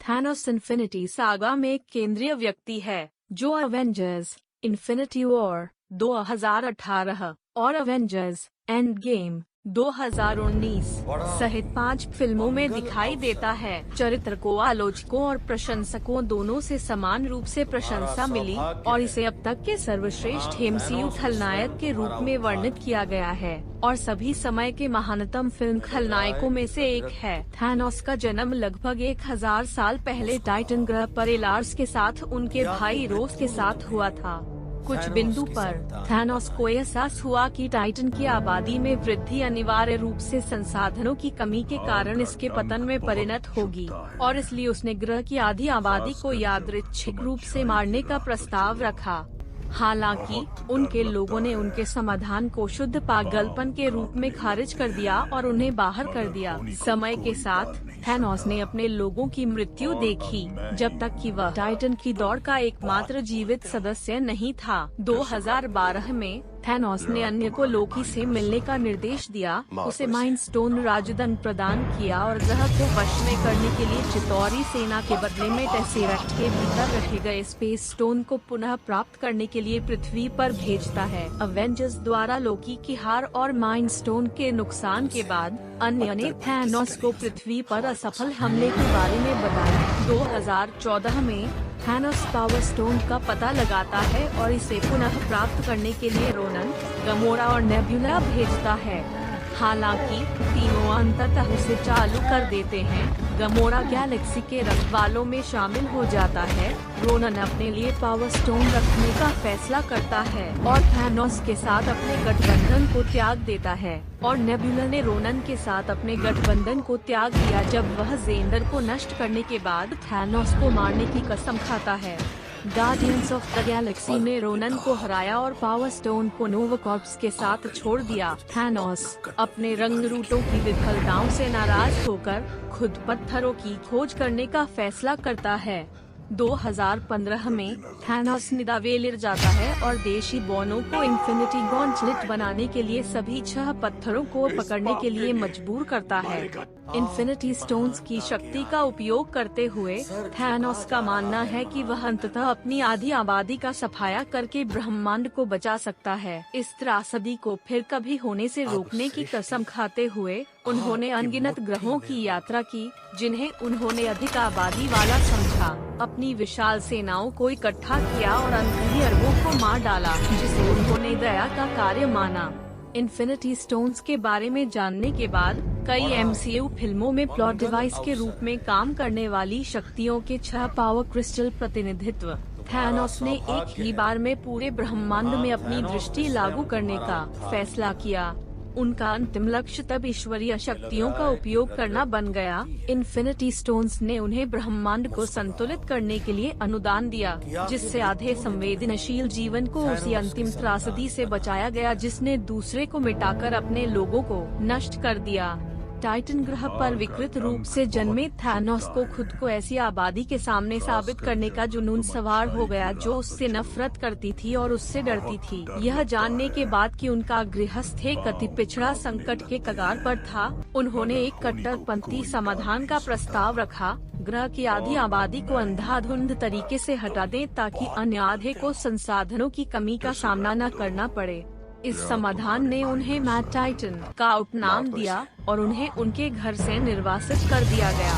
Thanos infinity saga में एक केंद्रीय व्यक्ति है जो अवेंजर्स इन्फिनिटी वॉर 2018 और अवेंजर्स एंड गेम 2019 सहित 5 फिल्मों में दिखाई देता है। चरित्र को आलोचकों और प्रशंसकों दोनों से समान रूप से प्रशंसा मिली और इसे अब तक के सर्वश्रेष्ठ एमसीयू खलनायक के रूप में वर्णित किया गया है और सभी समय के महानतम फिल्म खलनायकों में से एक है। थैनोस का जन्म लगभग 1000 साल पहले टाइटन ग्रह पर एलार्स के साथ उनके भाई रोस के साथ हुआ था। कुछ बिंदु पर थैनोस को एहसास हुआ कि टाइटन की आबादी में वृद्धि अनिवार्य रूप से संसाधनों की कमी के कारण इसके पतन में परिणत होगी और इसलिए उसने ग्रह की आधी आबादी को यादृच्छिक रूप से मारने का प्रस्ताव रखा। हालांकि उनके लोगों ने उनके समाधान को शुद्ध पागलपन के रूप में खारिज कर दिया और उन्हें बाहर कर दिया। समय के साथ थैनोस ने अपने लोगों की मृत्यु देखी जब तक कि वह टाइटन की दौड़ का एकमात्र जीवित सदस्य नहीं था। 2012 में थैनोस ने अन्य को लोकी से मिलने का निर्देश दिया, उसे माइंड स्टोन राजदंड प्रदान किया और ग्रह को वश में करने के लिए चितौरी सेना के बदले में टेसेरेक्ट के भीतर रखे गए स्पेस स्टोन को पुनः प्राप्त करने के लिए पृथ्वी पर भेजता है। अवेंजर्स द्वारा लोकी की हार और माइंड स्टोन के नुकसान के बाद अन्य ने थैनोस को पृथ्वी पर असफल हमले के बारे में बताया। 2014 में थैनोस पावर स्टोन का पता लगाता है और इसे पुनः प्राप्त करने के लिए रोनन, गमोरा और नेब्यूला भेजता है। हालांकि तीनों अंततः उसे चालू कर देते हैं। गमोरा गैलेक्सी के रखवालों में शामिल हो जाता है। रोनन अपने लिए पावर स्टोन रखने का फैसला करता है और थैनोस के साथ अपने गठबंधन को त्याग देता है और नेब्यूला ने रोनन के साथ अपने गठबंधन को त्याग दिया जब वह जेंडर को नष्ट करने के बाद थैनोस को मारने की कसम खाता है। गार्डियंस ऑफ द गैलेक्सी ने रोनन को हराया और पावर स्टोन को नोवा कॉर्प्स के साथ छोड़ दिया। थैनोस अपने रंग रूटों की विफलताओं से नाराज होकर खुद पत्थरों की खोज करने का फैसला करता है। 2015 में थैनोस निदावेलिर जाता है और देशी बोनो को इन्फिनिटी गॉन्टलेट बनाने के लिए सभी 6 पत्थरों को पकड़ने के लिए मजबूर करता है। इन्फिनिटी स्टोन्स की शक्ति का उपयोग करते हुए थैनोस का मानना है कि वह अंततः अपनी आधी आबादी का सफाया करके ब्रह्मांड को बचा सकता है। इस त्रासदी को फिर कभी होने से रोकने की कसम खाते हुए उन्होंने अनगिनत ग्रहों की यात्रा की जिन्हें उन्होंने अधिक आबादी वाला समझा। अपनी विशाल सेनाओं को इकट्ठा किया और अंत अरबों को मार डाला, जिसे उन्होंने दया का कार्य माना। इन्फिनिटी स्टोन्स के बारे में जानने के बाद कई एमसीयू फिल्मों में प्लॉट डिवाइस के रूप में काम करने वाली शक्तियों के 6 पावर क्रिस्टल प्रतिनिधित्व थैनोस ने एक ही बार में पूरे ब्रह्मांड में अपनी दृष्टि लागू करने का फैसला किया। उनका अंतिम लक्ष्य तब ईश्वरीय शक्तियों का उपयोग करना बन गया। इन्फिनिटी स्टोन्स ने उन्हें ब्रह्मांड को संतुलित करने के लिए अनुदान दिया, जिससे आधे संवेदनशील जीवन को उसी अंतिम त्रासदी से बचाया गया जिसने दूसरे को मिटाकर अपने लोगों को नष्ट कर दिया। टाइटन ग्रह पर विकृत रूप से जन्मे थैनोस को खुद को ऐसी आबादी के सामने साबित करने का जुनून सवार हो गया जो उससे नफरत करती थी और उससे डरती थी। यह जानने के बाद कि उनका गृहस्थ एक अति पिछड़ा संकट के कगार पर था, उन्होंने एक कट्टरपंथी समाधान का प्रस्ताव रखा। ग्रह की आधी आबादी को अंधाधुंध तरीके से हटा दें ताकि अन्य आधे को संसाधनों की कमी का सामना न करना पड़े। इस समाधान ने उन्हें मैट टाइटन का उपनाम दिया और उन्हें उनके घर से निर्वासित कर दिया गया।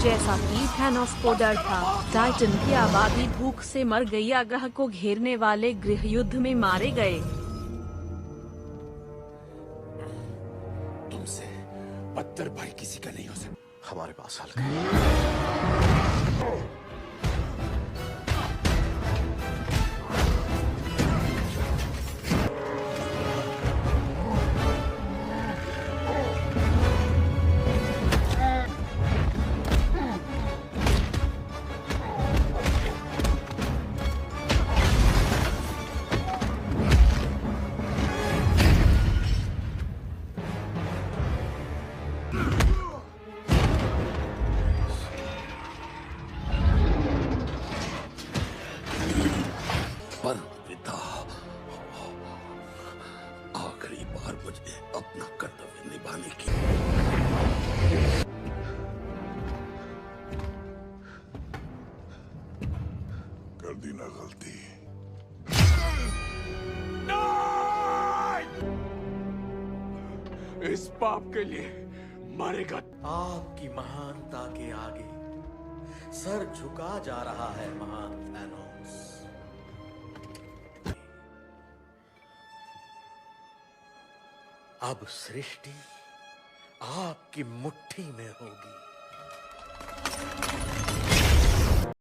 जैसा कि थैनोस को डर था, टाइटन की आबादी भूख से मर गई या ग्रह को घेरने वाले गृह युद्ध में मारे गए। तुमसे बदतर भाई किसी का नहीं हो सकता। हमारे पास हल है। कर दी ना गलती। इस पाप के लिए मरेगा। आपकी महानता के आगे सर झुका जा रहा है महान थैनोस। अब सृष्टि आपकी मुट्ठी में होगी।